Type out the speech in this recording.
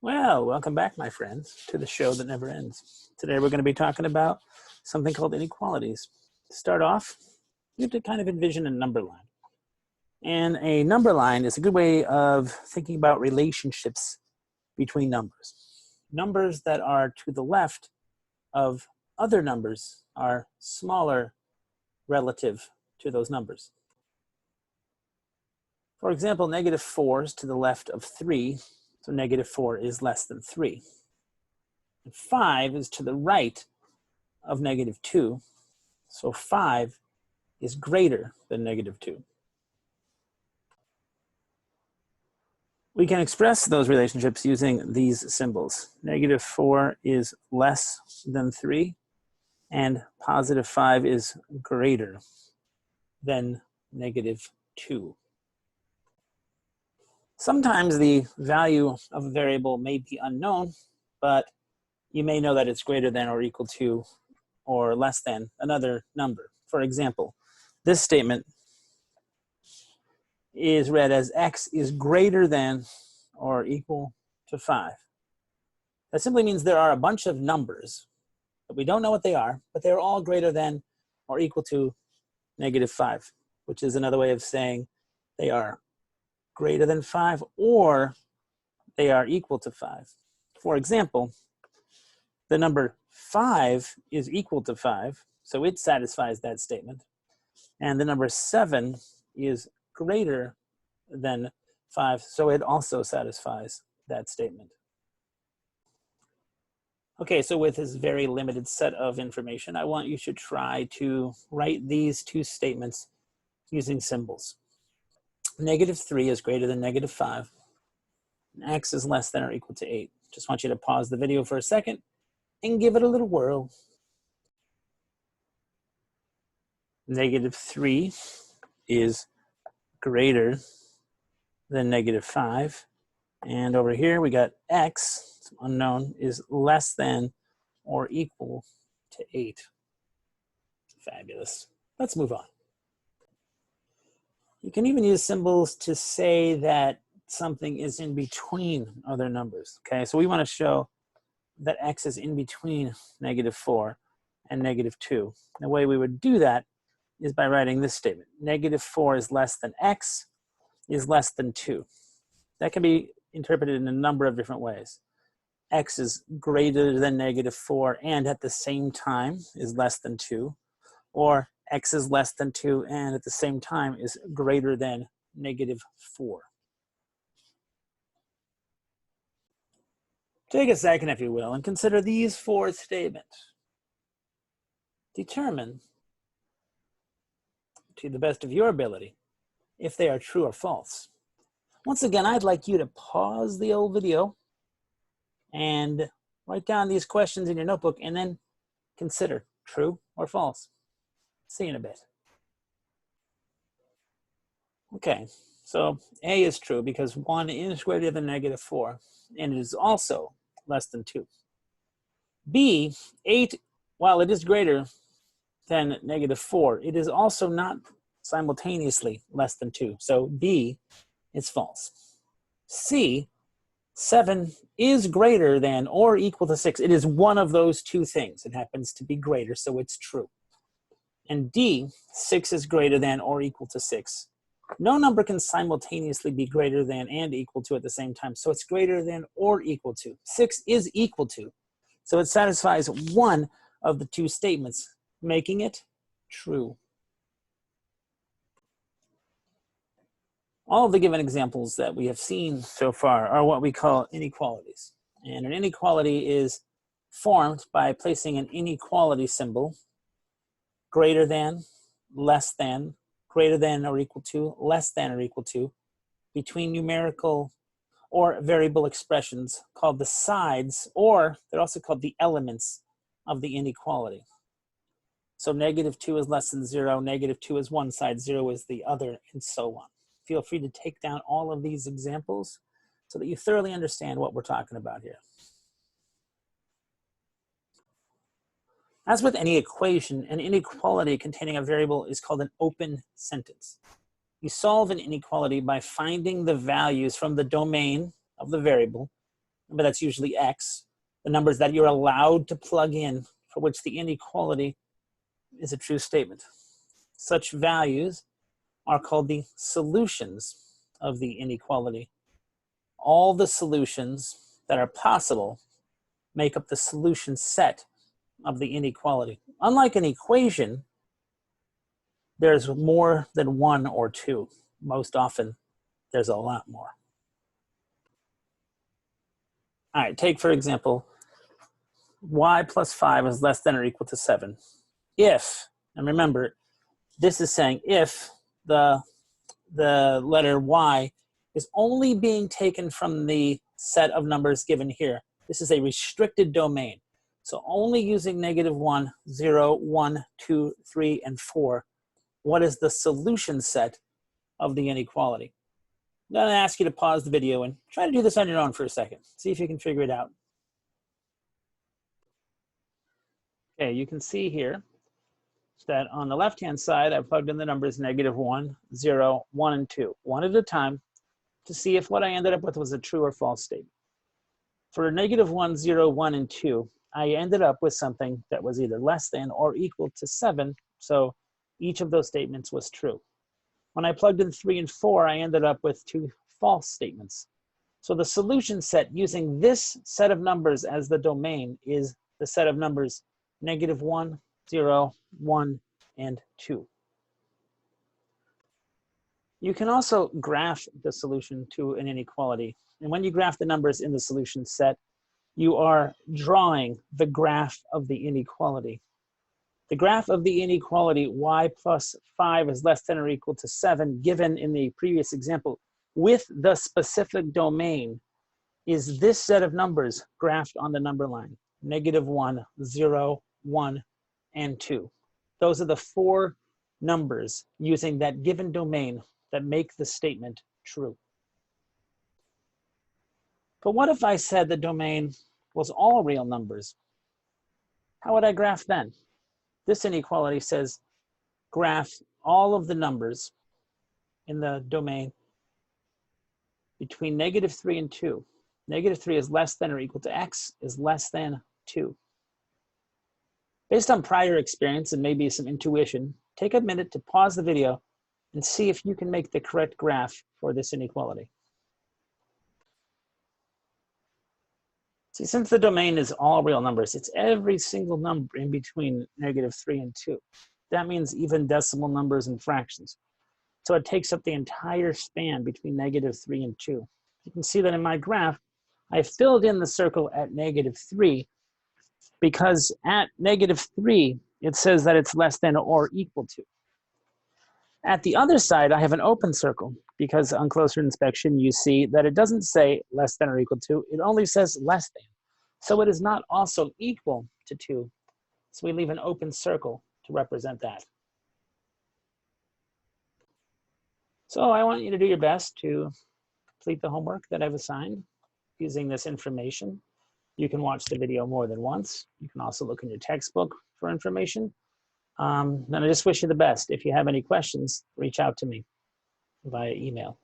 Well, welcome back, my friends, to the show that never ends. Today we're going to be talking about something called inequalities. To start off, you have to kind of envision a number line. And a number line is a good way of thinking about relationships between numbers. Numbers that are to the left of other numbers are smaller relative to those numbers. For example, -4 is to the left of 3, so -4 is less than 3. And 5 is to the right of -2, so 5 is greater than -2. We can express those relationships using these symbols. -4 is less than 3, and +5 is greater than -2. Sometimes the value of a variable may be unknown, but you may know that it's greater than or equal to or less than another number. For example, this statement is read as x is greater than or equal to 5. That simply means there are a bunch of numbers, but we don't know what they are, but they're all greater than or equal to -5, which is another way of saying they are greater than 5 or they are equal to 5. For example, the number 5 is equal to 5, so it satisfies that statement. And the number 7 is greater than 5, so it also satisfies that statement. Okay, so with this very limited set of information, I want you to try to write these two statements using symbols. -3 is greater than -5, and x is less than or equal to 8. Just want you to pause the video for a second and give it a little whirl. -3 is greater than -5. And over here we got x, unknown, is less than or equal to 8. Fabulous. Let's move on. You can even use symbols to say that something is in between other numbers. Okay, so we want to show that x is in between -4 and -2. The way we would do that is by writing this statement. -4 is less than x is less than 2. That can be interpreted in a number of different ways. X is greater than -4 and at the same time is less than 2. Or x is less than 2 and at the same time is greater than -4. Take a second, if you will, and consider these four statements. Determine, to the best of your ability, if they are true or false. Once again, I'd like you to pause the old video and write down these questions in your notebook and then consider true or false. See you in a bit. Okay, so A is true because 1 is greater than -4 and it is also less than 2. B, 8, while it is greater than -4, it is also not simultaneously less than 2. So B is false. C, 7 is greater than or equal to 6. It is one of those two things. It happens to be greater, so it's true. And D, 6 is greater than or equal to 6. No number can simultaneously be greater than and equal to at the same time, so it's greater than or equal to. 6 is equal to, so it satisfies one of the two statements, making it true. All of the given examples that we have seen so far are what we call inequalities. And an inequality is formed by placing an inequality symbol, greater than, less than, greater than or equal to, less than or equal to, between numerical or variable expressions called the sides, or they're also called the elements of the inequality. So -2 is less than 0, -2 is one side, 0 is the other, and so on. Feel free to take down all of these examples so that you thoroughly understand what we're talking about here. As with any equation, an inequality containing a variable is called an open sentence. You solve an inequality by finding the values from the domain of the variable but that's usually x, the numbers that you're allowed to plug in for which the inequality is a true statement. Such values are called the solutions of the inequality. All the solutions that are possible make up the solution set of the inequality. Unlike an equation, there's more than one or two. Most often, there's a lot more. All right, take for example, y plus 5 is less than or equal to 7. If, and remember, this is saying if the letter y is only being taken from the set of numbers given here. This is a restricted domain. So only using -1, 0, 1, 2, 3, and 4. What is the solution set of the inequality? I'm going to ask you to pause the video and try to do this on your own for a second. See if you can figure it out. Okay, you can see here that on the left-hand side, I plugged in the numbers -1, 0, 1, and 2, one at a time, to see if what I ended up with was a true or false statement. For -1, 0, 1, and 2, I ended up with something that was either less than or equal to 7, so each of those statements was true. When I plugged in 3 and 4, I ended up with 2 false statements. So the solution set using this set of numbers as the domain is the set of numbers -1, 0, 1, and 2. You can also graph the solution to an inequality. And when you graph the numbers in the solution set, you are drawing the graph of the inequality. The graph of the inequality y plus 5 is less than or equal to 7, given in the previous example, with the specific domain, is this set of numbers graphed on the number line, -1, 0, 1, and 2. Those are the 4 numbers using that given domain that make the statement true. But what if I said the domain was all real numbers? How would I graph then? This inequality says graph all of the numbers in the domain between -3 and 2. -3 is less than or equal to x is less than 2. Based on prior experience and maybe some intuition, take a minute to pause the video and see if you can make the correct graph for this inequality. See, since the domain is all real numbers, it's every single number in between -3 and 2. That means even decimal numbers and fractions. So it takes up the entire span between -3 and 2. You can see that in my graph, I filled in the circle at -3 because at -3, it says that it's less than or equal to. At the other side, I have an open circle because on closer inspection, you see that it doesn't say less than or equal to, it only says less than. So it is not also equal to 2. So we leave an open circle to represent that. So I want you to do your best to complete the homework that I've assigned using this information. You can watch the video more than once. You can also look in your textbook for information. And I just wish you the best. If you have any questions, reach out to me via email.